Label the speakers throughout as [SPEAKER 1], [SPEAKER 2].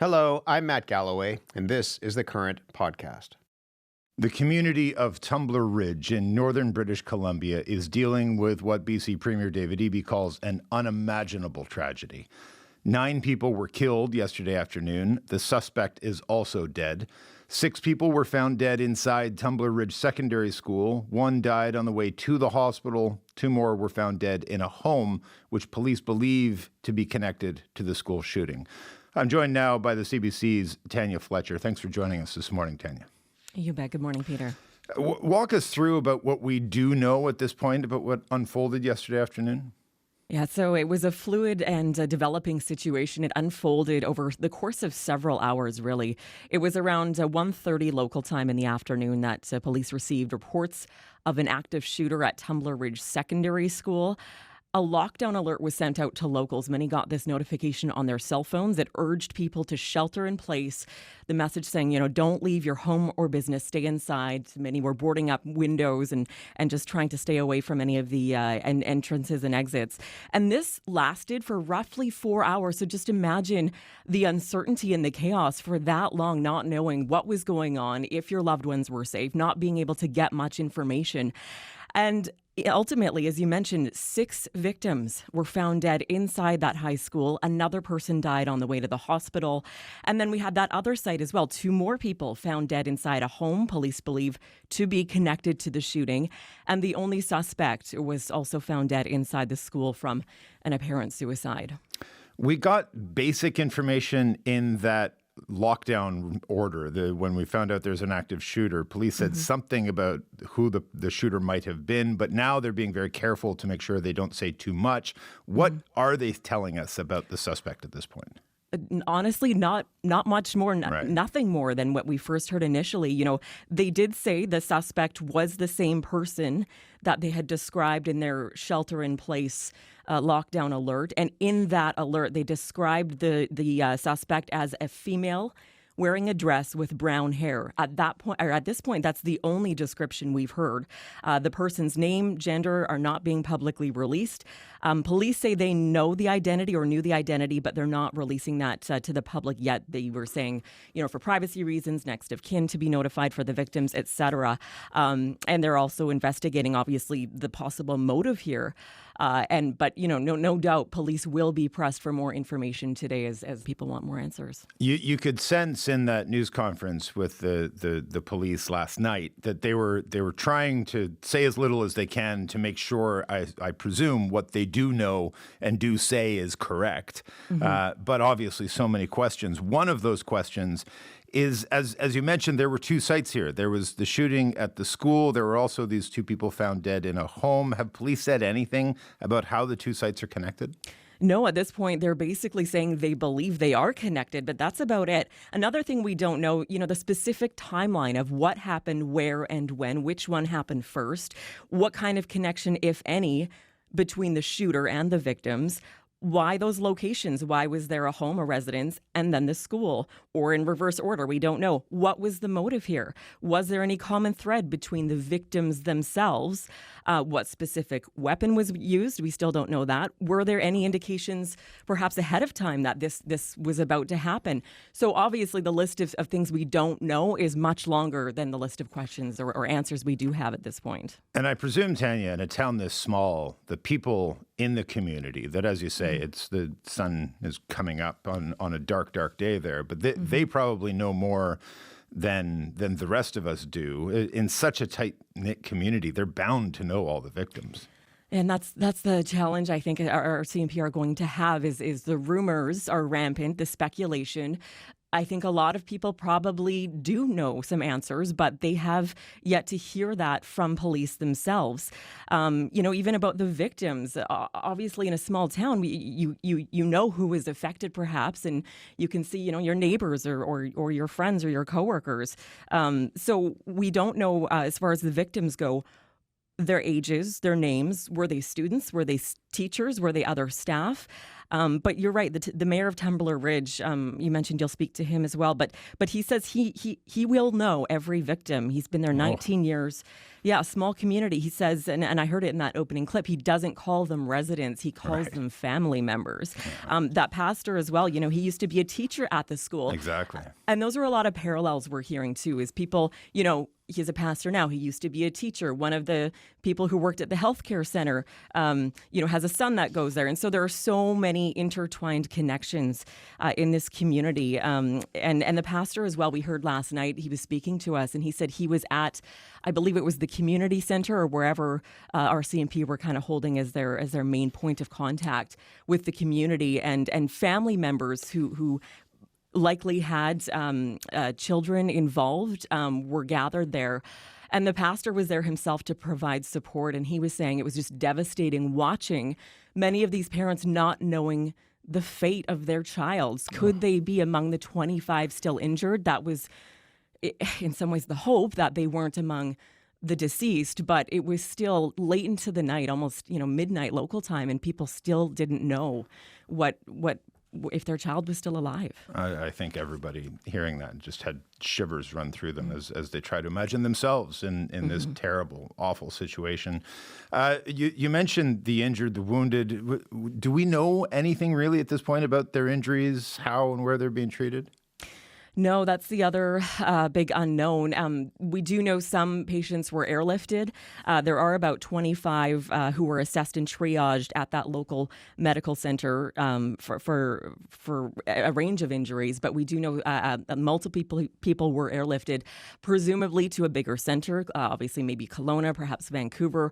[SPEAKER 1] Hello, I'm Matt Galloway, and this is the Current Podcast.
[SPEAKER 2] The community of Tumbler Ridge in northern British Columbia is dealing with what BC Premier David Eby calls an unimaginable tragedy. 9 people were killed yesterday afternoon. The suspect is also dead. 6 people were found dead inside Tumbler Ridge Secondary School. 1 died on the way to the hospital. 2 more were found dead in a home, which police believe to be connected to the school shooting. I'm joined now by the CBC's Tanya Fletcher. Thanks for joining us this morning, Tanya.
[SPEAKER 3] You bet. Good morning, Peter.
[SPEAKER 2] Walk us through about what we do know at this point about what unfolded yesterday afternoon.
[SPEAKER 3] Yeah, so it was a fluid and developing situation. It unfolded over the course of several hours, really. It was around 1:30 local time in the afternoon that police received reports of an active shooter at Tumbler Ridge Secondary School. A lockdown alert was sent out to locals. Many got this notification on their cell phones. It urged people to shelter in place. The message saying, don't leave your home or business, stay inside. Many were boarding up windows and just trying to stay away from any of the entrances and exits. And this lasted for roughly 4 hours. So just imagine the uncertainty and the chaos for that long, not knowing what was going on, if your loved ones were safe, not being able to get much information. And ultimately, as you mentioned, 6 victims were found dead inside that high school. Another person died on the way to the hospital. And then we had that other site as well. 2 more people found dead inside a home, police believe to be connected to the shooting. And the only suspect was also found dead inside the school from an apparent suicide.
[SPEAKER 2] We got basic information in that lockdown order. When we found out there's an active shooter, police said something about who the shooter might have been, but now they're being very careful to make sure they don't say too much. What are they telling us about the suspect at this point?
[SPEAKER 3] Honestly, not much more,
[SPEAKER 2] Right.
[SPEAKER 3] Nothing more than what we first heard initially. They did say the suspect was the same person that they had described in their shelter-in-place lockdown alert. And in that alert, they described the suspect as a female wearing a dress with brown hair. At this point, that's the only description we've heard. The person's name, gender are not being publicly released. Police say they know the identity or knew the identity, but they're not releasing that to the public yet. They were saying, for privacy reasons, next of kin to be notified for the victims, etc. And they're also investigating, obviously, the possible motive here. But no doubt police will be pressed for more information today as people want more answers.
[SPEAKER 2] You could sense in that news conference with the police last night that they were trying to say as little as they can to make sure, I presume, what they do know and do say is correct. But obviously so many questions. One of those questions is, as you mentioned, there were 2 sites here. There was the shooting at the school. There were also these 2 people found dead in a home. Have police said anything about how the 2 sites are connected?
[SPEAKER 3] No, at this point, they're basically saying they believe they are connected, but that's about it. Another thing we don't know, the specific timeline of what happened, where and when, which one happened first, what kind of connection, if any, between the shooter and the victims. Why those locations? Why was there a home, a residence, and then the school? Or in reverse order, we don't know. What was the motive here? Was there any common thread between the victims themselves? What specific weapon was used? We still don't know that. Were there any indications, perhaps ahead of time, that this was about to happen? So obviously the list of things we don't know is much longer than the list of questions or answers we do have at this point.
[SPEAKER 2] And I presume, Tanya, in a town this small, the people in the community that, as you say, it's the sun is coming up on a dark, dark day there, but they probably know more than the rest of us do. In such a tight-knit community, they're bound to know all the victims.
[SPEAKER 3] And that's the challenge I think our CMP are going to have is the rumors are rampant, the speculation. I think a lot of people probably do know some answers, but they have yet to hear that from police themselves. Even about the victims. Obviously, in a small town, you know who is affected, perhaps, and you can see your neighbors or your friends or your coworkers. So we don't know as far as the victims go. Their ages, their names, were they students, were they teachers, were they other staff? But you're right. The mayor of Tumbler Ridge, you mentioned you'll speak to him as well. But he says he will know every victim. He's been there 19 years. Yeah, a small community. He says, and I heard it in that opening clip, he doesn't call them residents. He calls them family members. That pastor as well, he used to be a teacher at the school.
[SPEAKER 2] Exactly.
[SPEAKER 3] And those are a lot of parallels we're hearing, too, is people, he's a pastor now. He used to be a teacher. One of the people who worked at the healthcare center, has a son that goes there. And so there are so many intertwined connections in this community. And the pastor as well, we heard last night, he was speaking to us and he said he was at, I believe it was the community center or wherever RCMP were kind of holding as their main point of contact with the community and family members who likely had children involved were gathered there. And the pastor was there himself to provide support. And he was saying it was just devastating watching many of these parents not knowing the fate of their child. Could they be among the 25 still injured? That was, in some ways, the hope that they weren't among the deceased, but it was still late into the night, almost midnight local time, and people still didn't know what if their child was still alive.
[SPEAKER 2] I think everybody hearing that just had shivers run through them as they try to imagine themselves in this terrible, awful situation. You mentioned the injured, the wounded. Do we know anything really at this point about their injuries, how and where they're being treated?
[SPEAKER 3] No, that's the other big unknown. We do know some patients were airlifted. There are about 25 who were assessed and triaged at that local medical center for a range of injuries. But we do know multiple people were airlifted, presumably to a bigger center, obviously maybe Kelowna, perhaps Vancouver.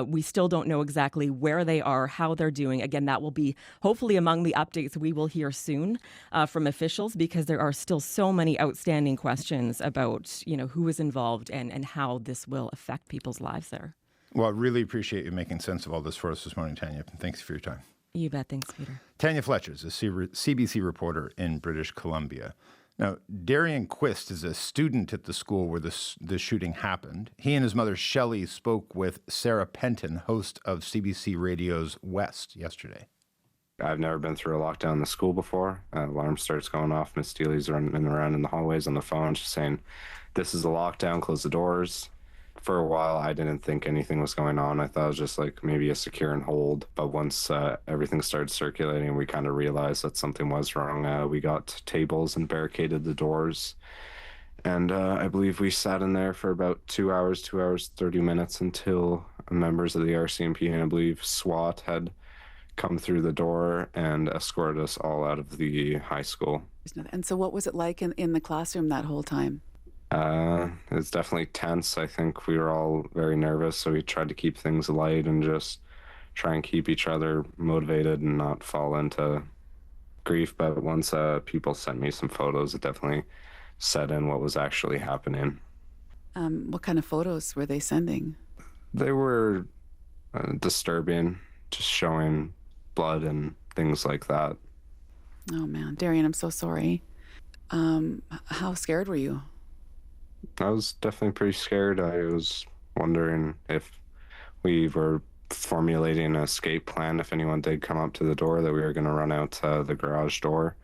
[SPEAKER 3] We still don't know exactly where they are, how they're doing. Again, that will be hopefully among the updates we will hear soon from officials, because there are still so many outstanding questions about, who is involved and how this will affect people's lives there.
[SPEAKER 2] Well, I really appreciate you making sense of all this for us this morning, Tanya. Thanks for your time.
[SPEAKER 3] You bet. Thanks, Peter.
[SPEAKER 2] Tanya Fletcher is a CBC reporter in British Columbia. Now, Darian Quist is a student at the school where the shooting happened. He and his mother, Shelley, spoke with Sarah Penton, host of CBC Radio's West, yesterday.
[SPEAKER 4] I've never been through a lockdown in the school before. Alarm starts going off. Miss Steely's running around in the hallways on the phone, just saying, "This is a lockdown, close the doors." For a while, I didn't think anything was going on. I thought it was just like maybe a secure and hold. But once everything started circulating, we kind of realized that something was wrong. We got tables and barricaded the doors. And I believe we sat in there for about 2 hours, 30 minutes until members of the RCMP and I believe SWAT had come through the door and escorted us all out of the high school.
[SPEAKER 5] And so what was it like in the classroom that whole time?
[SPEAKER 4] It's definitely tense. I think we were all very nervous, so we tried to keep things light and just try and keep each other motivated and not fall into grief. But once people sent me some photos, it definitely set in what was actually happening.
[SPEAKER 5] What kind of photos were they sending?
[SPEAKER 4] They were disturbing, just showing blood and things like that.
[SPEAKER 5] Oh man, Darian, I'm so sorry. How scared were you?
[SPEAKER 4] I was definitely pretty scared. I was wondering if we were formulating an escape plan if anyone did come up to the door, that we were going to run out the garage door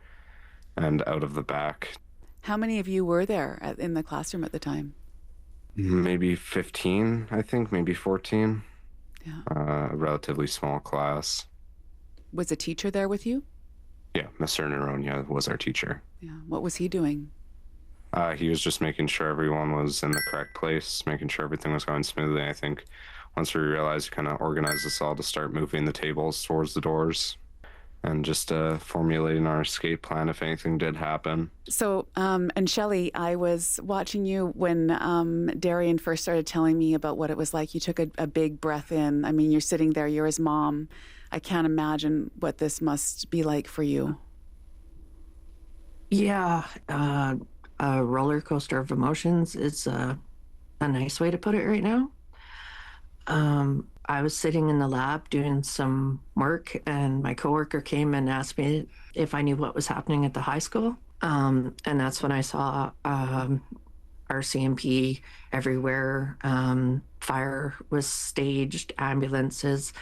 [SPEAKER 4] and out of the back.
[SPEAKER 5] How many of you were there in the classroom at the time?
[SPEAKER 4] Maybe 15, I think, maybe 14.
[SPEAKER 5] Yeah.
[SPEAKER 4] A relatively small class.
[SPEAKER 5] Was a teacher there with you?
[SPEAKER 4] Yeah, Mr. Naronia was our teacher.
[SPEAKER 5] Yeah. What was he doing?
[SPEAKER 4] He was just making sure everyone was in the correct place, making sure everything was going smoothly. I think once we realized, we kind of organized us all to start moving the tables towards the doors and just formulating our escape plan if anything did happen. So,
[SPEAKER 5] and Shelley, I was watching you when Darian first started telling me about what it was like. You took a big breath in. I mean, you're sitting there, you're his mom. I can't imagine what this must be like for you.
[SPEAKER 6] Yeah, a roller coaster of emotions is a nice way to put it right now. I was sitting in the lab doing some work, and my coworker came and asked me if I knew what was happening at the high school. And that's when I saw RCMP everywhere. Fire was staged, ambulances.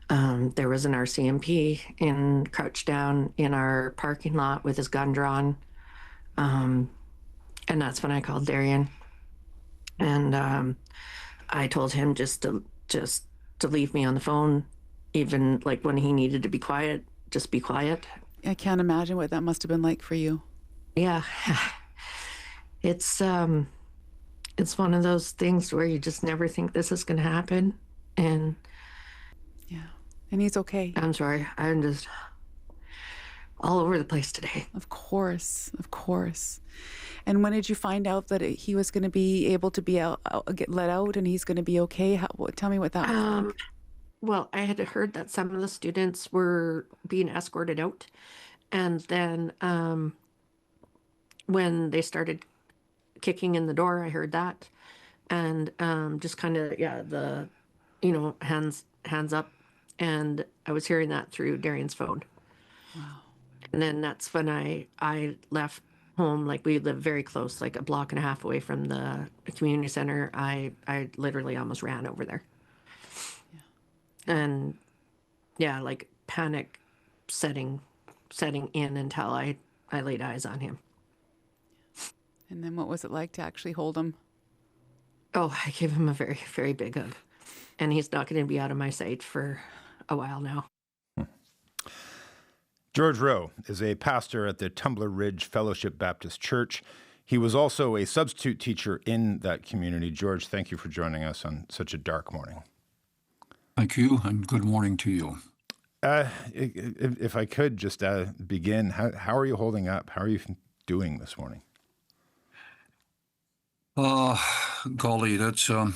[SPEAKER 6] There was an RCMP crouched down in our parking lot with his gun drawn. And that's when I called Darian. And I told him just to leave me on the phone, even like when he needed to be quiet, just be quiet.
[SPEAKER 5] I can't imagine what that must have been like for you.
[SPEAKER 6] Yeah. It's one of those things where you just never think this is going to happen. And
[SPEAKER 5] yeah. And he's okay.
[SPEAKER 6] I'm sorry. I'm just all over the place today.
[SPEAKER 5] Of course. Of course. And when did you find out that he was going to be able to be get let out and he's going to be okay? Tell me what that was like.
[SPEAKER 6] Well, I had heard that some of the students were being escorted out. And then when they started kicking in the door, I heard that. And just kind of, hands up. And I was hearing that through Darian's phone.
[SPEAKER 5] Wow.
[SPEAKER 6] And then that's when I left home. Like, we live very close, like a block and a half away from the community center. I literally almost ran over there. Yeah. And yeah, like panic setting in until I laid eyes on him.
[SPEAKER 5] And then what was it like to actually hold him?
[SPEAKER 6] Oh, I gave him a very, very big hug. And he's not going to be out of my sight for a while now.
[SPEAKER 2] George Rowe is a pastor at the Tumbler Ridge Fellowship Baptist Church. He was also a substitute teacher in that community. George, thank you for joining us on such a dark morning.
[SPEAKER 7] Thank you, and good morning to you.
[SPEAKER 2] If I could just begin, how are you holding up? How are you doing this morning?
[SPEAKER 7] Golly, that's a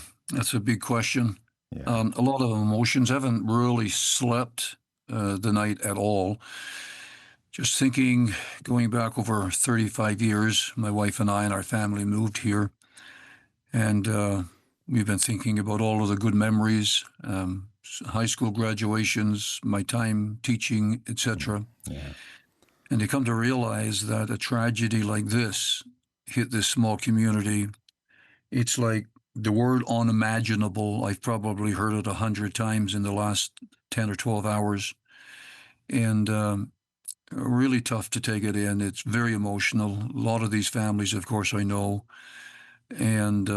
[SPEAKER 7] big question.
[SPEAKER 2] Yeah.
[SPEAKER 7] A lot of emotions. I haven't really slept the night at all. Just thinking, going back over 35 years, my wife and I and our family moved here, and we've been thinking about all of the good memories, high school graduations, my time teaching, etc.
[SPEAKER 2] Yeah.
[SPEAKER 7] And to come to realize that a tragedy like this hit this small community, it's like the word unimaginable. I've probably heard it 100 times in the last 10 or 12 hours. And really tough to take it in. It's very emotional. A lot of these families, of course, I know. And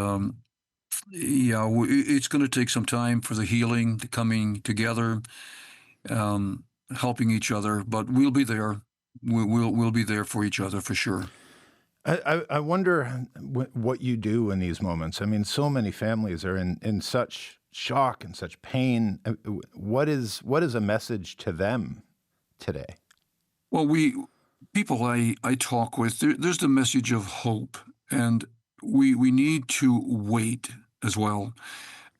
[SPEAKER 7] it's going to take some time for the healing, the coming together, helping each other. But we'll be there. We'll be there for each other for sure.
[SPEAKER 2] I wonder what you do in these moments. I mean, so many families are in such shock and such pain. What is a message to them today?
[SPEAKER 7] Well, people I talk with, there's the message of hope, and we need to wait as well.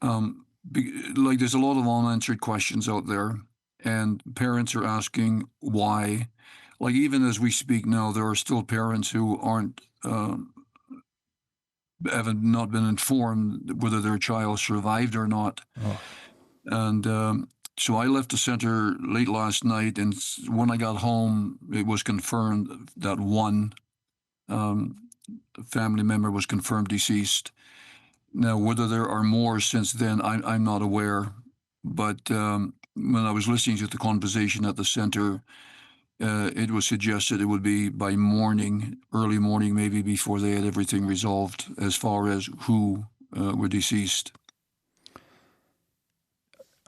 [SPEAKER 7] Like, there's a lot of unanswered questions out there, and parents are asking why. Like, even as we speak now, there are still parents who have not been informed whether their child survived or not.
[SPEAKER 2] Oh.
[SPEAKER 7] And so I left the center late last night, and when I got home, it was confirmed that one family member was confirmed deceased. Now, whether there are more since then, I'm not aware. But when I was listening to the conversation at the center, it was suggested it would be by morning, early morning, maybe before they had everything resolved as far as who were deceased.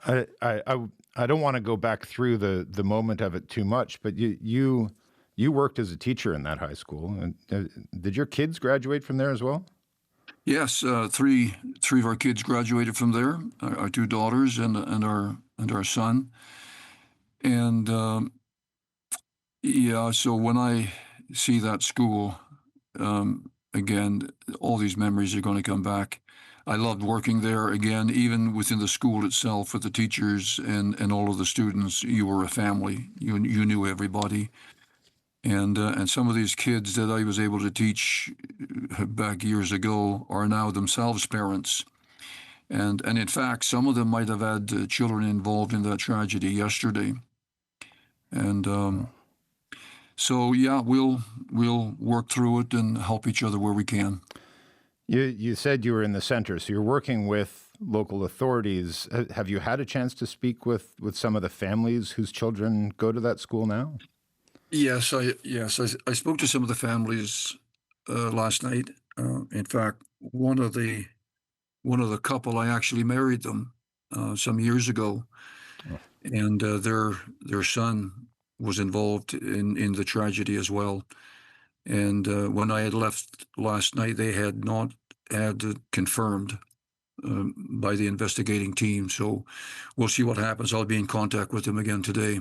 [SPEAKER 2] I don't want to go back through the moment of it too much, but you worked as a teacher in that high school. And did your kids graduate from there as well?
[SPEAKER 7] Yes, three of our kids graduated from there. Our two daughters and our son. And so when I see that school again, all these memories are going to come back. I loved working there again, even within the school itself with the teachers and all of the students. You were a family. You knew everybody. And some of these kids that I was able to teach back years ago are now themselves parents. And in fact, some of them might have had children involved in that tragedy yesterday. And so, yeah, we'll work through it and help each other where we can.
[SPEAKER 2] You said you were in the center, so you're working with local authorities. Have you had a chance to speak with some of the families whose children go to that school now?
[SPEAKER 7] Yes, I spoke to some of the families last night. In fact, one of the couple, I actually married them some years ago,
[SPEAKER 2] Oh.
[SPEAKER 7] and their son was involved in the tragedy as well. And when I had left last night, they had not had it confirmed by the investigating team. So we'll see what happens. I'll be in contact with them again today.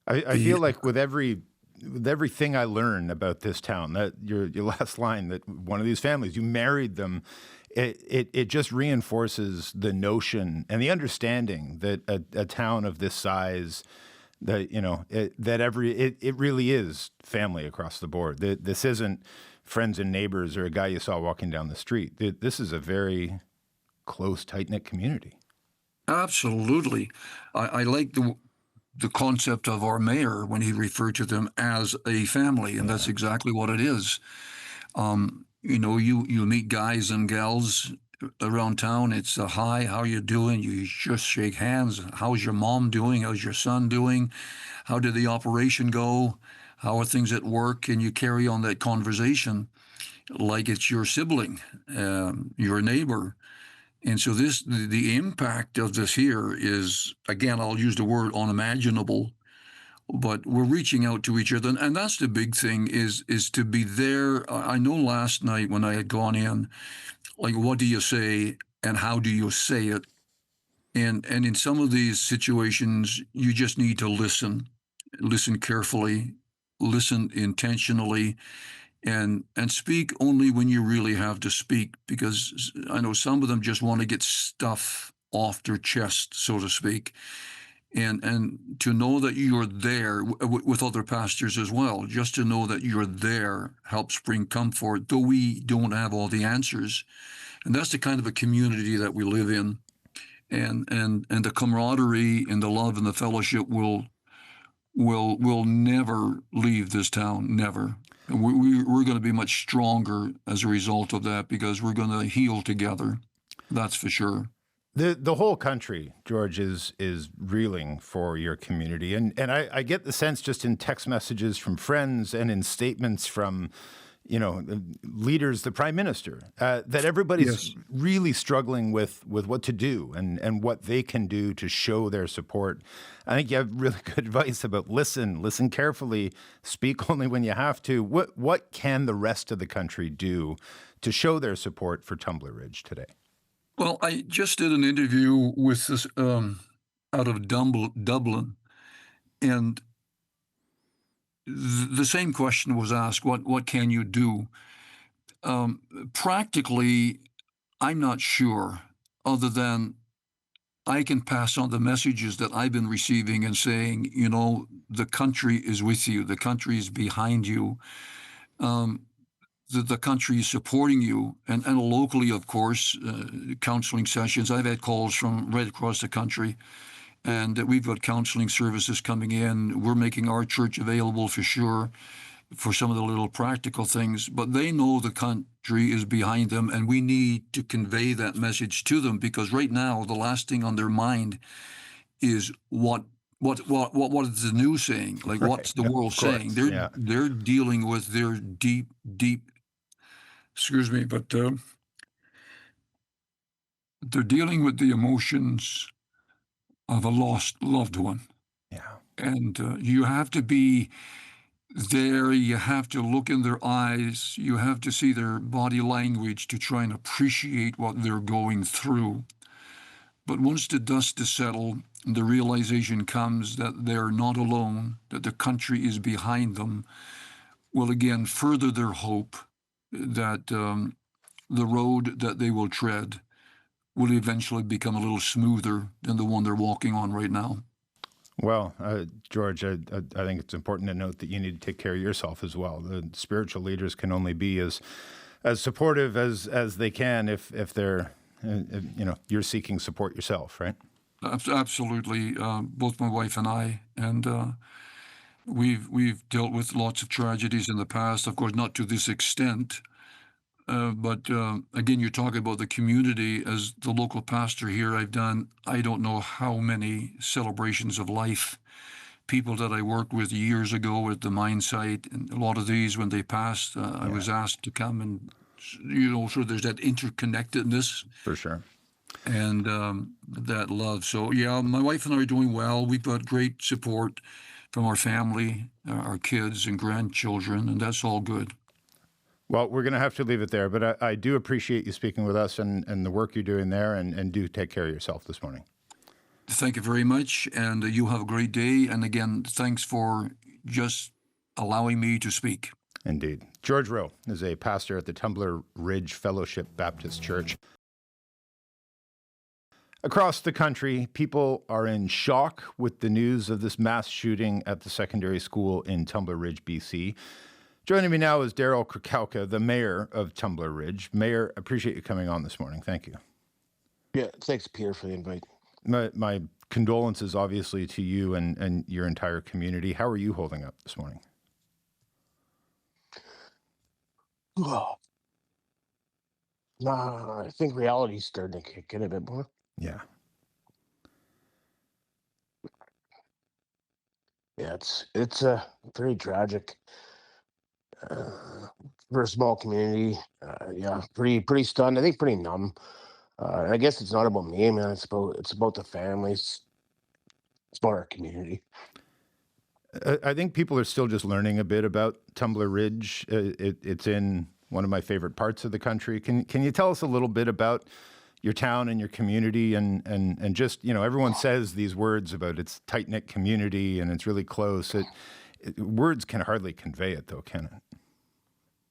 [SPEAKER 2] I feel like with everything I learn about this town, that your last line, that one of these families, you married them, it just reinforces the notion and the understanding that a town of this size, that it really is family across the board. This isn't friends and neighbors or a guy you saw walking down the street. This is a very close, tight-knit community.
[SPEAKER 7] Absolutely. I like the concept of our mayor when he referred to them as a family, and that's exactly what it is. You meet guys and gals around town. It's a hi, how you doing? You just shake hands. How's your mom doing? How's your son doing? How did the operation go? How are things at work? And you carry on that conversation like it's your sibling, your neighbor. And so the impact of this here is, again, I'll use the word unimaginable, but we're reaching out to each other. And that's the big thing is to be there. I know last night when I had gone in, like, what do you say and how do you say it? And in some of these situations, you just need to listen carefully, listen intentionally, and speak only when you really have to speak, because I know some of them just want to get stuff off their chest, so to speak. And to know that you're there with other pastors as well, just to know that you're there helps bring comfort, though we don't have all the answers. And that's the kind of a community that we live in. And the camaraderie and the love and the fellowship will never leave this town, never. And we're going to be much stronger as a result of that, because we're going to heal together. That's for sure.
[SPEAKER 2] The whole country, George, is reeling for your community. And I get the sense just in text messages from friends and in statements from, leaders, the Prime Minister, that everybody's really struggling with what to do and what they can do to show their support. I think you have really good advice about listen carefully, speak only when you have to. What can the rest of the country do to show their support for Tumbler Ridge today?
[SPEAKER 7] Well, I just did an interview with this out of Dublin, and the same question was asked: What can you do? Practically, I'm not sure, other than I can pass on the messages that I've been receiving and saying, the country is with you, the country is behind you. The country is supporting you, and locally, of course, counseling sessions. I've had calls from right across the country, and we've got counseling services coming in. We're making our church available for sure for some of the little practical things, but they know the country is behind them, and we need to convey that message to them, because right now the last thing on their mind is what is the news saying? Like, right. What's the world saying? They're dealing with their deep, excuse me, but they're dealing with the emotions of a lost loved one.
[SPEAKER 2] Yeah.
[SPEAKER 7] And you have to be there. You have to look in their eyes. You have to see their body language to try and appreciate what they're going through. But once the dust is settled, the realization comes that they're not alone, that the country is behind them, will again further their hope that the road that they will tread will eventually become a little smoother than the one they're walking on right now.
[SPEAKER 2] Well, George, I think it's important to note that you need to take care of yourself as well. The spiritual leaders can only be as supportive as they can if they're, you're seeking support yourself, right?
[SPEAKER 7] Absolutely. Both my wife and I, and we've dealt with lots of tragedies in the past, of course, not to this extent, But again, you're talking about the community. As the local pastor here, I've done, I don't know how many celebrations of life. People that I worked with years ago at the mine site, and a lot of these, when they passed, I was asked to come and, so there's that interconnectedness.
[SPEAKER 2] For sure.
[SPEAKER 7] And that love. So, yeah, my wife and I are doing well. We've got great support from our family, our kids and grandchildren, and that's all good.
[SPEAKER 2] Well, we're going to have to leave it there, but I do appreciate you speaking with us and the work you're doing there, and do take care of yourself this morning.
[SPEAKER 7] Thank you very much, and you have a great day. And again, thanks for just allowing me to speak.
[SPEAKER 2] Indeed. George Rowe is a pastor at the Tumbler Ridge Fellowship Baptist Church. Across the country, people are in shock with the news of this mass shooting at the secondary school in Tumbler Ridge, BC. Joining me now is Daryl Krakauka, the mayor of Tumbler Ridge. Mayor, appreciate you coming on this morning. Thank you.
[SPEAKER 8] Yeah, thanks, Pierre, for the invite.
[SPEAKER 2] My condolences, obviously, to you and your entire community. How are you holding up this morning?
[SPEAKER 8] Well, I think reality's starting to kick in a bit more.
[SPEAKER 2] Yeah.
[SPEAKER 8] Yeah, it's very tragic for a small community. Yeah, pretty stunned. I think pretty numb. I guess it's not about me, man. It's about the families. It's about our community.
[SPEAKER 2] I think people are still just learning a bit about Tumbler Ridge. It's in one of my favorite parts of the country. Can you tell us a little bit about your town and your community and just, everyone says these words about its tight-knit community and it's really close. Words can hardly convey it, though, can it?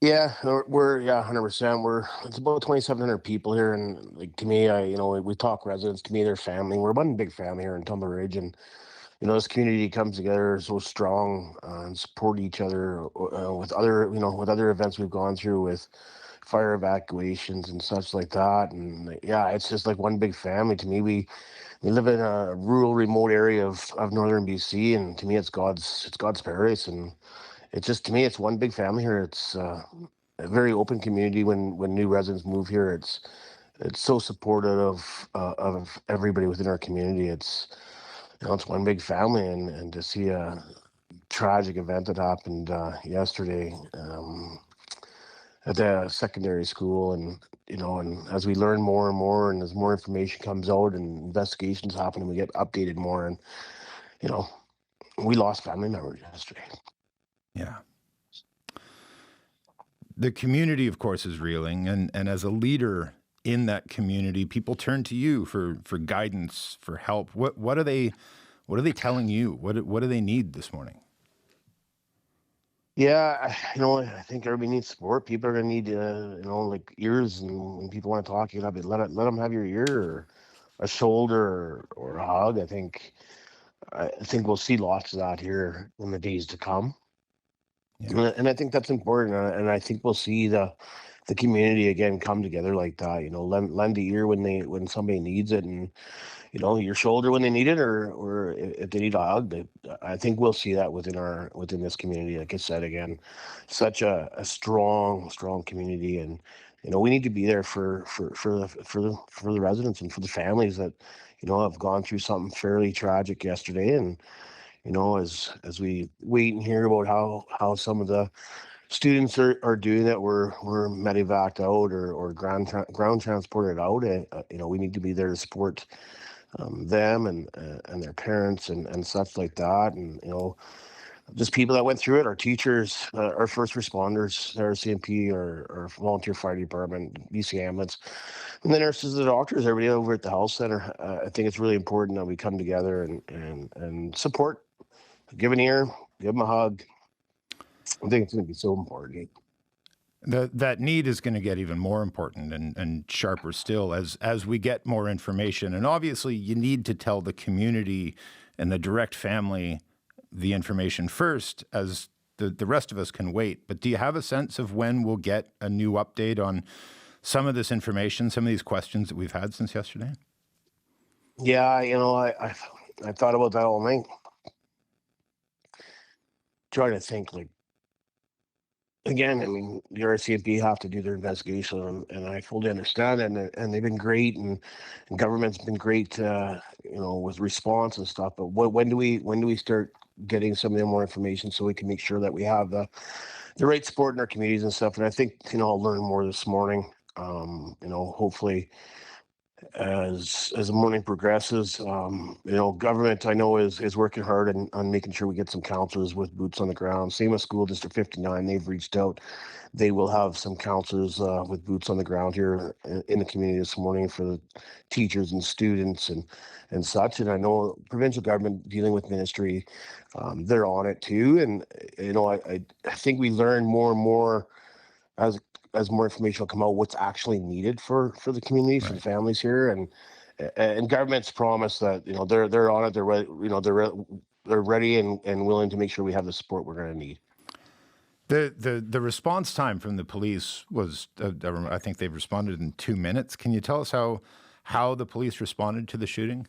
[SPEAKER 8] Yeah, we're 100%. It's about 2,700 people here, and like to me, we talk residents. To me, they're family. We're one big family here in Tumbler Ridge, and this community comes together so strong and support each other with other events we've gone through with fire evacuations and such like that. And yeah, it's just like one big family. To me, we live in a rural, remote area of northern BC, and to me, it's God's paradise. And it's just, to me, it's one big family here. It's a very open community. When new residents move here, it's so supportive of everybody within our community. It's one big family, and to see a tragic event that happened yesterday at the secondary school, and as we learn more and more, and as more information comes out and investigations happen, and we get updated more, and we lost family members yesterday.
[SPEAKER 2] Yeah. The community, of course, is reeling, and as a leader in that community, people turn to you for guidance, for help. What are they telling you? What do they need this morning?
[SPEAKER 8] Yeah, I think everybody needs support. People are gonna need, like ears, and when people want to talk, you gotta let them have your ear, or a shoulder, or a hug. I think we'll see lots of that here in the days to come.
[SPEAKER 2] Yeah.
[SPEAKER 8] And I think that's important, and I think we'll see the community again come together like that. Lend a ear when somebody needs it, and your shoulder when they need it, or if they need a hug. I think we'll see that within this community. Like I said, again, such a strong community, and we need to be there for the residents and for the families that have gone through something fairly tragic yesterday. And as we wait and hear about how some of the students are doing that, we're medevaced out or ground transported out. We need to be there to support them and their parents and such like that. And just people that went through it, our teachers, our first responders, our CMP, our volunteer fire department, BC ambulance, and the nurses, the doctors, everybody over at the health center. I think it's really important that we come together and support, give an ear, give them a hug. I think it's going to be so important.
[SPEAKER 2] That need is going to get even more important and sharper still as we get more information. And obviously, you need to tell the community and the direct family the information first, as the rest of us can wait. But do you have a sense of when we'll get a new update on some of this information, some of these questions that we've had since yesterday?
[SPEAKER 8] Yeah, I thought about that all night, trying to think, like, again, I mean, the RCMP have to do their investigation, and I fully understand, and they've been great, and government's been great, with response and stuff. But when do we start getting some of the more information so we can make sure that we have the right support in our communities and stuff? And I think I'll learn more this morning. Hopefully as the morning progresses. Government I know is working hard on making sure we get some counselors with boots on the ground. Same with School District 59. They've reached out. They will have some counselors with boots on the ground here in the community this morning for the teachers and students and such. And I know provincial government dealing with ministry, they're on it too. And I think we learn more and more as more information will come out what's actually needed for the community, for the families here, and government's promised that they're on it, they're ready, they're ready and willing to make sure we have the support we're going to need.
[SPEAKER 2] The response time from the police was I think they've responded in 2 minutes. Can you tell us how the police responded to the shooting?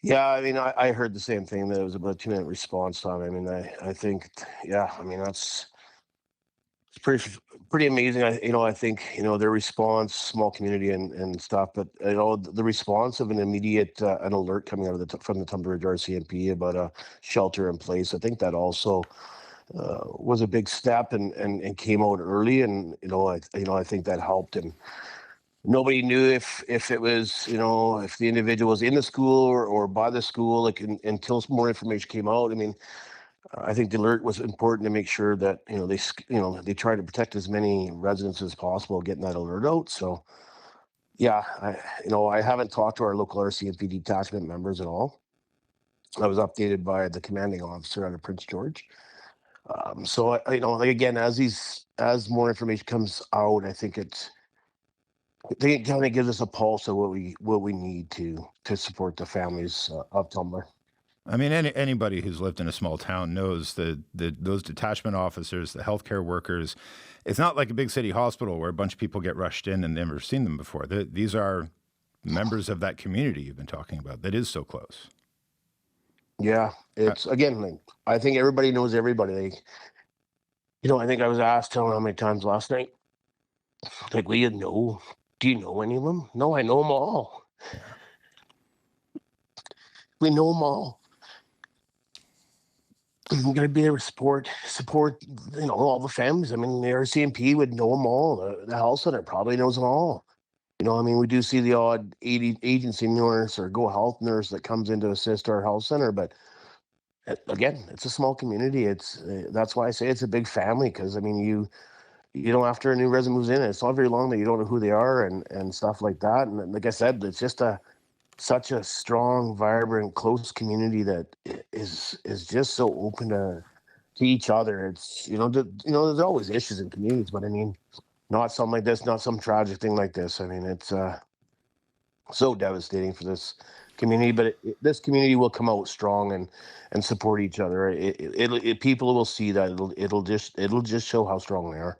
[SPEAKER 8] Yeah, I mean, I heard the same thing, that it was about a 2-minute response time. I mean, I think, yeah, I mean, it's pretty amazing. I think their response, small community and stuff, but the response of an immediate an alert coming out of from the Tumbler Ridge RCMP about a shelter in place. I think that also was a big step and came out early, and I think that helped. And nobody knew if it was if the individual was in the school or by the school, until more information came out. I mean, I think the alert was important to make sure that they try to protect as many residents as possible, getting that alert out. So yeah, I haven't talked to our local RCMP detachment members at all. I was updated by the commanding officer out of Prince George. So again, as more information comes out, I think it kind of gives us a pulse of what we need to support the families of Tumbler.
[SPEAKER 2] I mean, anybody who's lived in a small town knows that those detachment officers, the healthcare workers, it's not like a big city hospital where a bunch of people get rushed in and they've never seen them before. These are members of that community you've been talking about that is so close.
[SPEAKER 8] Yeah, it's again, I think everybody knows everybody. I think I was asked how many times last night, like, do you know any of them? No, I know them all. We know them all. We're going to be there to support, all the families. I mean, the RCMP would know them all. The health center probably knows them all. I mean, we do see the odd agency nurse or go health nurse that comes in to assist our health center. But again, it's a small community. That's why I say it's a big family, because, I mean, you know, after a new resident moves in, it's not very long that you don't know who they are and stuff like that. And like I said, it's just such a strong, vibrant, close community that is just so open to each other. It's there's always issues in communities, but I mean, not something like this, not some tragic thing like this. I mean, it's so devastating for this community, but this community will come out strong and support each other. People will see that it'll just show how strong they are.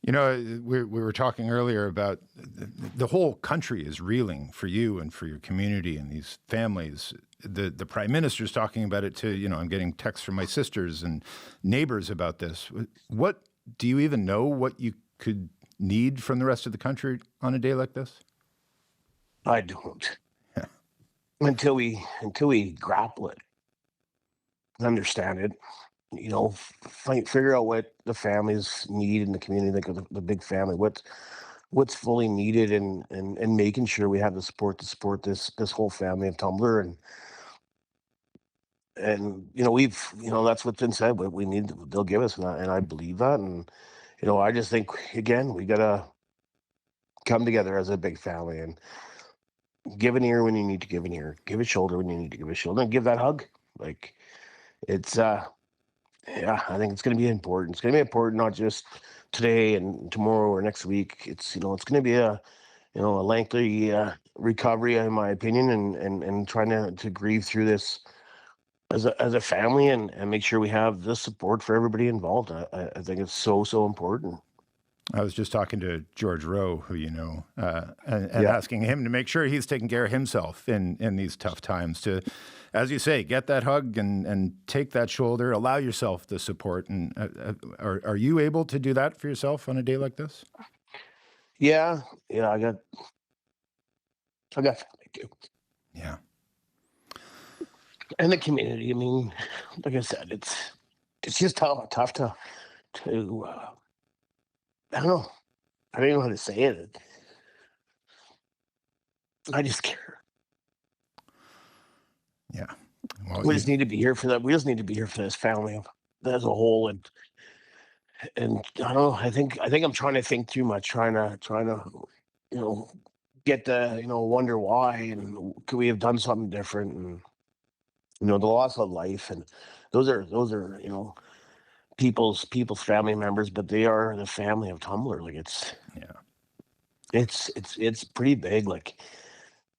[SPEAKER 2] We were talking earlier about the whole country is reeling for you and for your community and these families. The Prime Minister's talking about it too. I'm getting texts from my sisters and neighbors about this. What do you even know what you could need from the rest of the country on a day like this?
[SPEAKER 8] I don't. Yeah. Until we grapple it, understand it. Figure out what the families need in the community, like the big family, what's fully needed, and making sure we have the support to support this whole family of Tumbler, and we've that's what's been said. What we need, they'll give us, and I believe that, and I just think again we gotta come together as a big family and give an ear when you need to give an ear, give a shoulder when you need to give a shoulder, and give that hug. Like it's Yeah, I think it's going to be important. It's going to be important not just today and tomorrow or next week. It's it's going to be a lengthy recovery, in my opinion, and trying to grieve through this as a family and make sure we have the support for everybody involved. I think it's so important.
[SPEAKER 2] I was just talking to George Rowe, who you know, and asking him to make sure he's taking care of himself in these tough times. To, as you say, get that hug and take that shoulder, allow yourself the support. And are you able to do that for yourself on a day like this?
[SPEAKER 8] Yeah, I got family too.
[SPEAKER 2] Yeah.
[SPEAKER 8] And the community. I mean, like I said, it's just tough to I don't know. I don't even know how to say it. I just care.
[SPEAKER 2] Yeah. Well,
[SPEAKER 8] We just need to be here for that. We just need to be here for this family as a whole. And I don't know. I think I'm trying to think too much, trying to get the wonder why and could we have done something different, and the loss of life, and those are people's family members, but they are the family of Tumbler. Like it's pretty big. Like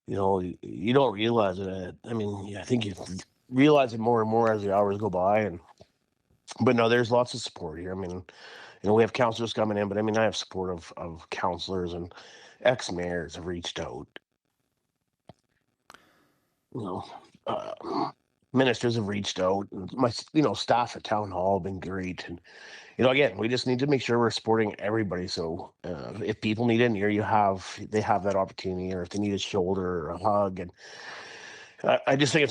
[SPEAKER 8] you don't realize it. I mean, I think you realize it more and more as the hours go by, but no, there's lots of support here. I mean, we have counselors coming in, but I mean, I have support of counselors, and ex-mayors have reached out. Ministers have reached out, and my staff at town hall have been great. And again, we just need to make sure we're supporting everybody. So if people need an ear, they have that opportunity, or if they need a shoulder or a hug. And I just think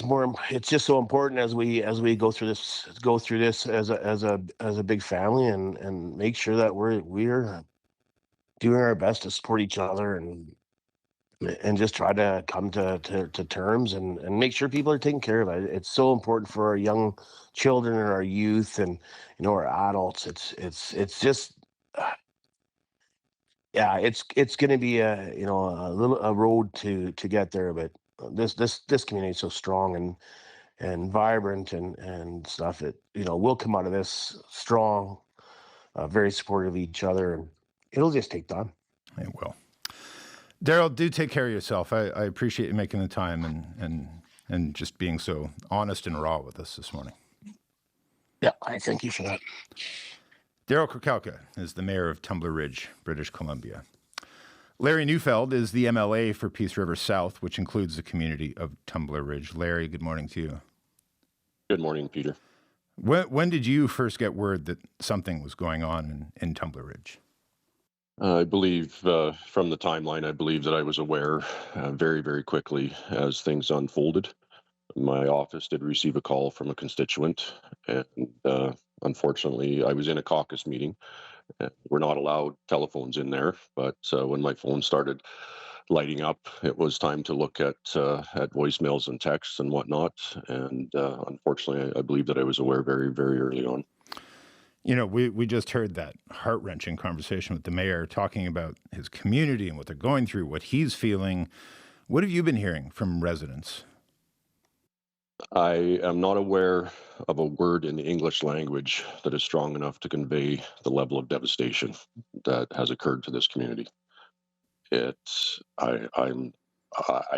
[SPEAKER 8] it's just so important as we go through this as a big family, and make sure that we're doing our best to support each other, and just try to come to terms and make sure people are taken care of. It's so important for our young children and our youth, and our adults. It's just it's going to be a road to get there, but this community is so strong and vibrant and stuff that we'll come out of this strong, very supportive of each other, and it'll just take time.
[SPEAKER 2] It will. Daryl, do take care of yourself. I appreciate you making the time and just being so honest and raw with us this morning.
[SPEAKER 8] Yeah, I thank you for that.
[SPEAKER 2] Daryl Krakelka is the mayor of Tumbler Ridge, British Columbia. Larry Neufeld is the MLA for Peace River South, which includes the community of Tumbler Ridge. Larry, good morning to you.
[SPEAKER 9] Good morning, Peter.
[SPEAKER 2] When did you first get word that something was going on in Tumbler Ridge?
[SPEAKER 9] I believe from the timeline, I believe that I was aware very, very quickly as things unfolded. My office did receive a call from a constituent, and unfortunately, I was in a caucus meeting. We're not allowed telephones in there, but when my phone started lighting up, it was time to look at voicemails and texts and whatnot. And unfortunately, I believe that I was aware very, very early on.
[SPEAKER 2] We just heard that heart-wrenching conversation with the mayor talking about his community and what they're going through, what he's feeling. What have you been hearing from residents?
[SPEAKER 9] I am not aware of a word in the English language that is strong enough to convey the level of devastation that has occurred to this community. I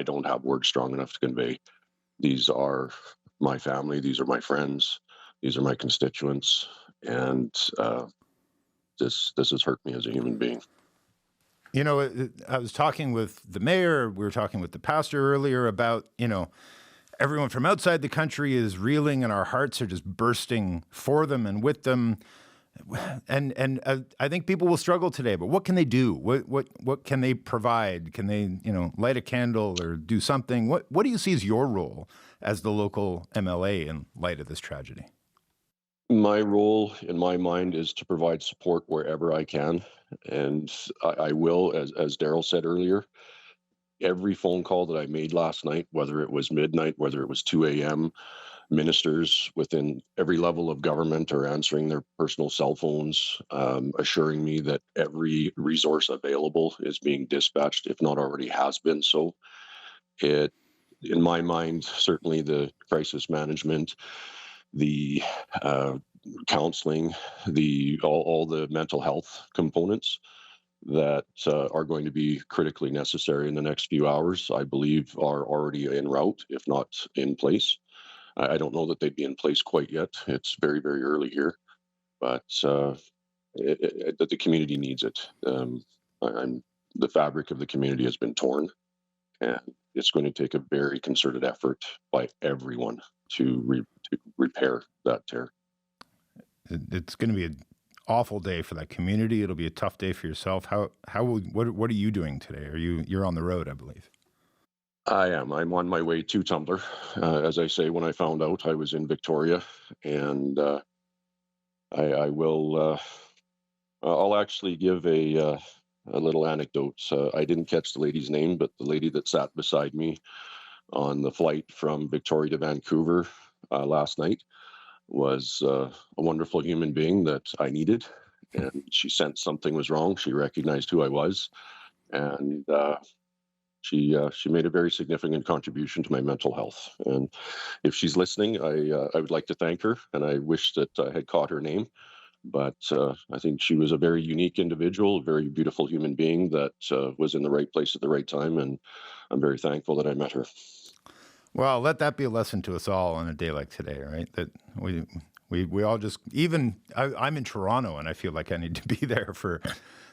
[SPEAKER 9] don't have words strong enough to convey. These are my family. These are my friends. These are my constituents. And this has hurt me as a human being.
[SPEAKER 2] I was talking with the mayor. We were talking with the pastor earlier about, everyone from outside the country is reeling, and our hearts are just bursting for them and with them. And I think people will struggle today. But what can they do? What can they provide? Can they, light a candle or do something? What do you see as your role as the local MLA in light of this tragedy?
[SPEAKER 9] My role, in my mind, is to provide support wherever I can. And I will, as Daryl said earlier, every phone call that I made last night, whether it was midnight, whether it was 2 a.m., ministers within every level of government are answering their personal cell phones, assuring me that every resource available is being dispatched, if not already has been so. In my mind, certainly the crisis management, the counseling, all the mental health components that are going to be critically necessary in the next few hours, I believe are already en route, if not in place. I don't know that they'd be in place quite yet. It's very, very early here. But that the community needs it. The fabric of the community has been torn, and it's going to take a very concerted effort by everyone to repair that tear.
[SPEAKER 2] It's going to be an awful day for that community. It'll be a tough day for yourself. What are you doing today? You're on the road, I believe.
[SPEAKER 9] I am. I'm on my way to Tumbler. As I say, when I found out, I was in Victoria, and I will. I'll actually give a little anecdote. I didn't catch the lady's name, but the lady that sat beside me on the flight from Victoria to Vancouver last night was a wonderful human being that I needed, and she sensed something was wrong. She recognized who I was, and she made a very significant contribution to my mental health. And if she's listening, I would like to thank her, and I wish that I had caught her name. But I think she was a very unique individual, a very beautiful human being that was in the right place at the right time, and I'm very thankful that I met her.
[SPEAKER 2] Well, let that be a lesson to us all on a day like today, right? That we all just, even I'm in Toronto, and I feel like I need to be there for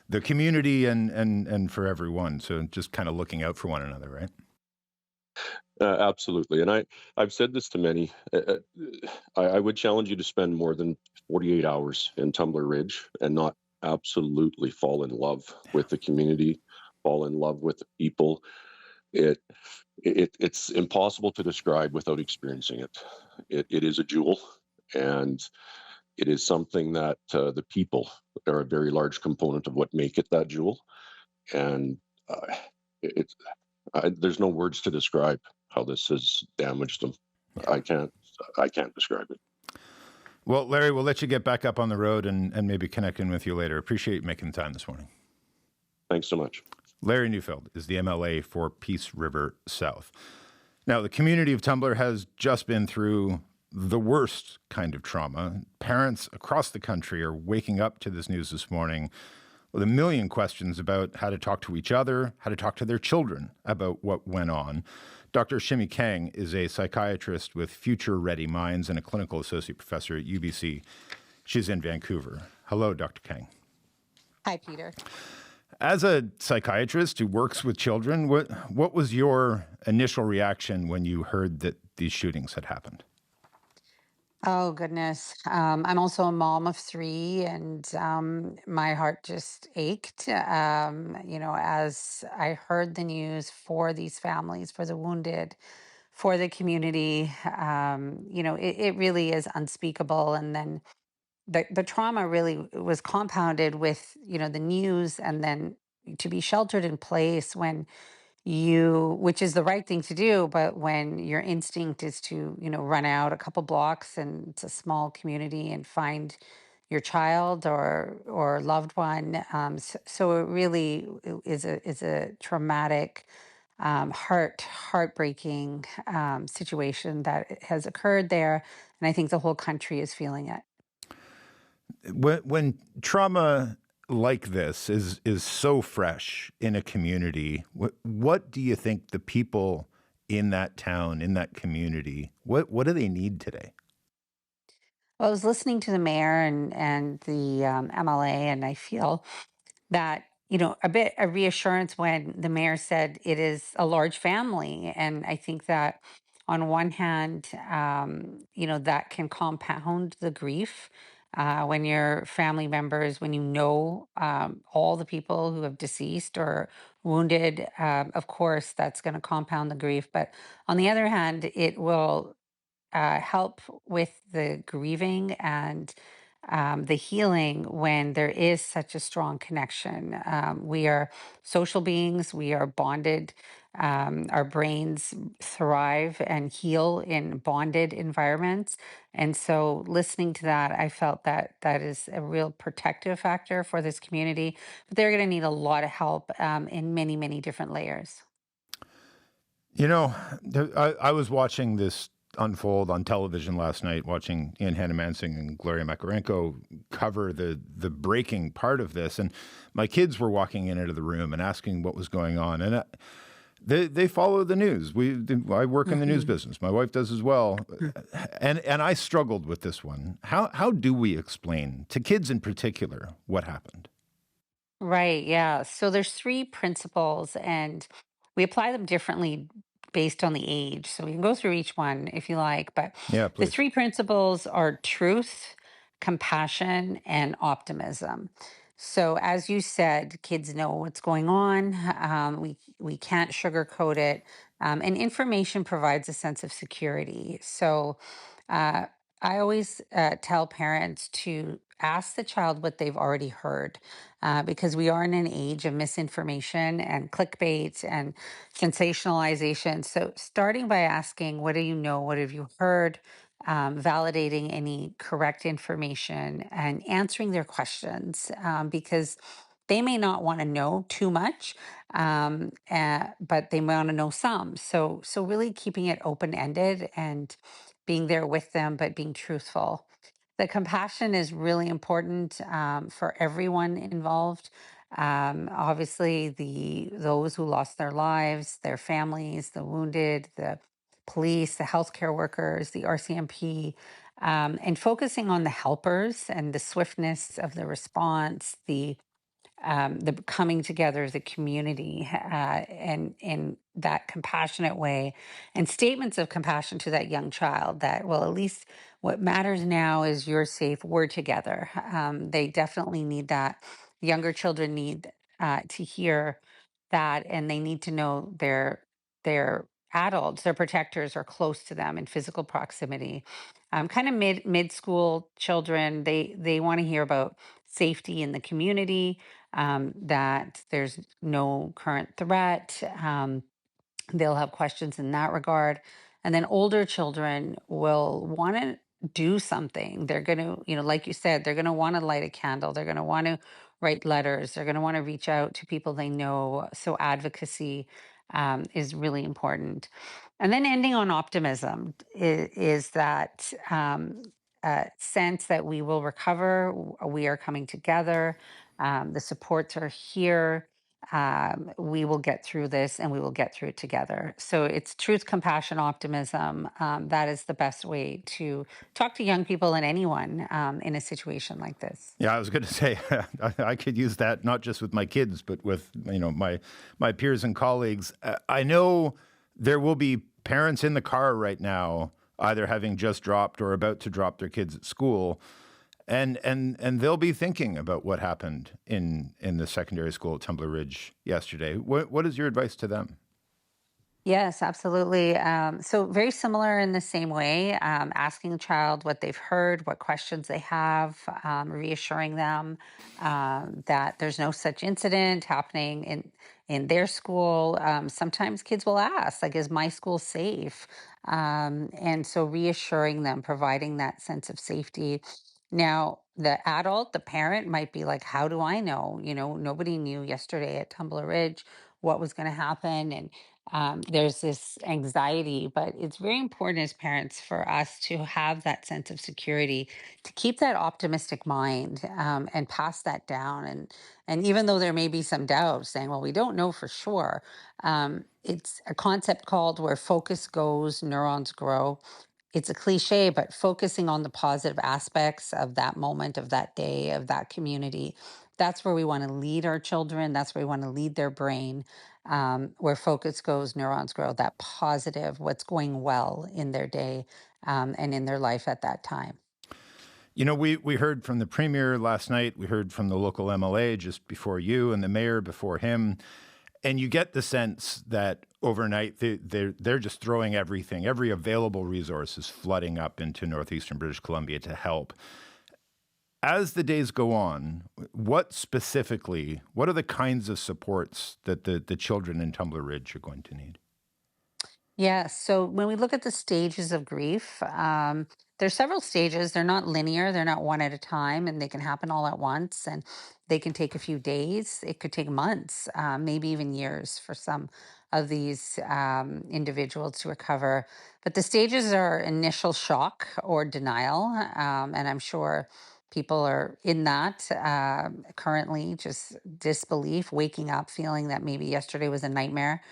[SPEAKER 2] the community and for everyone. So just kind of looking out for one another, right?
[SPEAKER 9] Absolutely. And I've said this to many. I would challenge you to spend more than 48 hours in Tumbler Ridge and not absolutely fall in love with the community, fall in love with the people. It's impossible to describe without experiencing it. It is a jewel, and it is something that the people are a very large component of what make it that jewel. And there's no words to describe how this has damaged them. I can't describe it.
[SPEAKER 2] Well, Larry, we'll let you get back up on the road and maybe connect in with you later. Appreciate you making the time this morning.
[SPEAKER 9] Thanks so much.
[SPEAKER 2] Larry Neufeld is the MLA for Peace River South. Now, the community of Tumbler has just been through the worst kind of trauma. Parents across the country are waking up to this news this morning with a million questions about how to talk to each other, how to talk to their children about what went on. Dr. Shimi Kang is a psychiatrist with Future Ready Minds and a clinical associate professor at UBC. She's in Vancouver. Hello, Dr. Kang.
[SPEAKER 10] Hi, Peter.
[SPEAKER 2] As a psychiatrist who works with children, what was your initial reaction when you heard that these shootings had happened?
[SPEAKER 10] Oh, goodness. I'm also a mom of 3, and my heart just ached, as I heard the news for these families, for the wounded, for the community. It really is unspeakable. And then the trauma really was compounded with, the news, and then to be sheltered in place when which is the right thing to do, but when your instinct is to, run out a couple blocks, and it's a small community, and find your child or loved one. So it really is a traumatic, heartbreaking situation that has occurred there, and I think the whole country is feeling it.
[SPEAKER 2] When trauma like this is so fresh in a community, what do you think the people in that town, in that community, what do they need today?
[SPEAKER 10] Well, I was listening to the mayor and the MLA, and I feel that, a bit of reassurance when the mayor said it is a large family. And I think that on one hand, that can compound the grief when your family members, when all the people who have deceased or wounded, of course, that's going to compound the grief. But on the other hand, it will help with the grieving and the healing when there is such a strong connection. We are social beings, we are bonded. Our brains thrive and heal in bonded environments. And so listening to that, I felt that is a real protective factor for this community. But they're going to need a lot of help in many, many different layers.
[SPEAKER 2] I was watching this unfold on television last night, watching Ian Hannah-Mansing and Gloria Makarenko cover the breaking part of this. And my kids were walking in into the room and asking what was going on. And They follow the news. I work in the news business. My wife does as well. And I struggled with this one. How do we explain to kids in particular what happened?
[SPEAKER 10] Right, yeah. So there's three principles, and we apply them differently based on the age. So we can go through each one if you like, but
[SPEAKER 2] Yeah,
[SPEAKER 10] the
[SPEAKER 2] please.
[SPEAKER 10] three principles are truth, compassion, and optimism. So as you said, kids know what's going on. We can't sugarcoat it, and information provides a sense of security. So uh, I always tell parents to ask the child what they've already heard, because we are in an age of misinformation and clickbait and sensationalization. So, starting by asking, what do you know? What have you heard? Validating any correct information and answering their questions, because they may not want to know too much, but they want to know some. So really keeping it open ended and being there with them, but being truthful. The compassion is really important, for everyone involved. Obviously, those who lost their lives, their families, the wounded, the police, the healthcare workers, the RCMP, and focusing on the helpers and the swiftness of the response, the coming together as a community, and in that compassionate way, and statements of compassion to that young child that, well, at least what matters now is you're safe, we're together. They definitely need that. Younger children need to hear that, and they need to know their adults, their protectors are close to them in physical proximity. Kind of mid school children, they want to hear about safety in the community, that there's no current threat. They'll have questions in that regard. And then older children will want to do something. They're going to, like you said, they're going to want to light a candle. They're going to want to write letters. They're going to want to reach out to people they know. So advocacy is really important. And then ending on optimism is that sense that we will recover. We are coming together. The supports are here. We will get through this, and we will get through it together. So it's truth, compassion, optimism. That is the best way to talk to young people and anyone in a situation like this.
[SPEAKER 2] Yeah, I was going to say I could use that not just with my kids, but with my peers and colleagues. I know there will be parents in the car right now, either having just dropped or about to drop their kids at school. And they'll be thinking about what happened in the secondary school at Tumbler Ridge yesterday. What is your advice to them?
[SPEAKER 10] Yes, absolutely. So very similar in the same way, asking the child what they've heard, what questions they have, reassuring them that there's no such incident happening in their school. Sometimes kids will ask, like, is my school safe? And so reassuring them, providing that sense of safety. Now, the adult, the parent might be like, how do I know? Nobody knew yesterday at Tumbler Ridge what was going to happen. And there's this anxiety, but it's very important as parents for us to have that sense of security, to keep that optimistic mind, and pass that down. And even though there may be some doubts, saying, "Well, we don't know for sure," it's a concept called "where focus goes, neurons grow." It's a cliche, but focusing on the positive aspects of that moment, of that day, of that community. That's where we want to lead our children. That's where we want to lead their brain. Where focus goes, neurons grow. That positive, what's going well in their day, and in their life at that time.
[SPEAKER 2] We heard from the premier last night. We heard from the local MLA just before you, and the mayor before him. And you get the sense that overnight they're just throwing everything, every available resource is flooding up into northeastern British Columbia to help. As the days go on, what are the kinds of supports that the children in Tumbler Ridge are going to need?
[SPEAKER 10] Yes. So when we look at the stages of grief, there's several stages. They're not linear. They're not one at a time, and they can happen all at once. And they can take a few days. It could take months, maybe even years for some of these individuals to recover. But the stages are initial shock or denial, and I'm sure people are in that currently, just disbelief, waking up, feeling that maybe yesterday was a nightmare.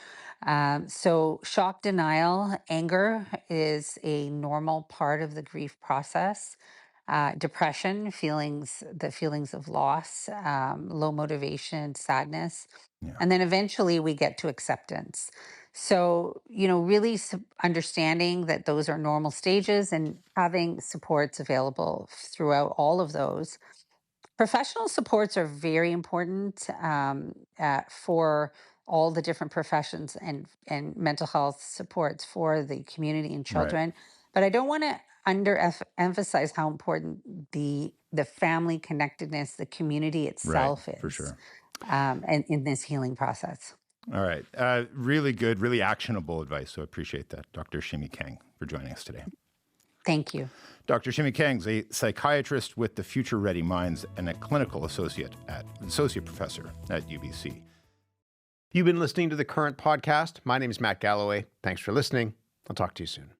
[SPEAKER 10] So shock, denial, anger is a normal part of the grief process. Depression, the feelings of loss, low motivation, sadness.
[SPEAKER 2] Yeah.
[SPEAKER 10] And then eventually we get to acceptance. So, really understanding that those are normal stages and having supports available throughout all of those. Professional supports are very important for all the different professions and mental health supports for the community and
[SPEAKER 2] Right.
[SPEAKER 10] children. But I don't want to emphasize how important the family connectedness, the community itself
[SPEAKER 2] Right, for
[SPEAKER 10] is,
[SPEAKER 2] sure.
[SPEAKER 10] and in this healing process.
[SPEAKER 2] All right. Really good, really actionable advice. So I appreciate that. Dr. Shimi Kang for joining us today.
[SPEAKER 10] Thank you.
[SPEAKER 2] Dr. Shimi Kang is a psychiatrist with the Future Ready Minds and a clinical associate professor at UBC.
[SPEAKER 1] You've been listening to the Current podcast. My name is Matt Galloway. Thanks for listening. I'll talk to you soon.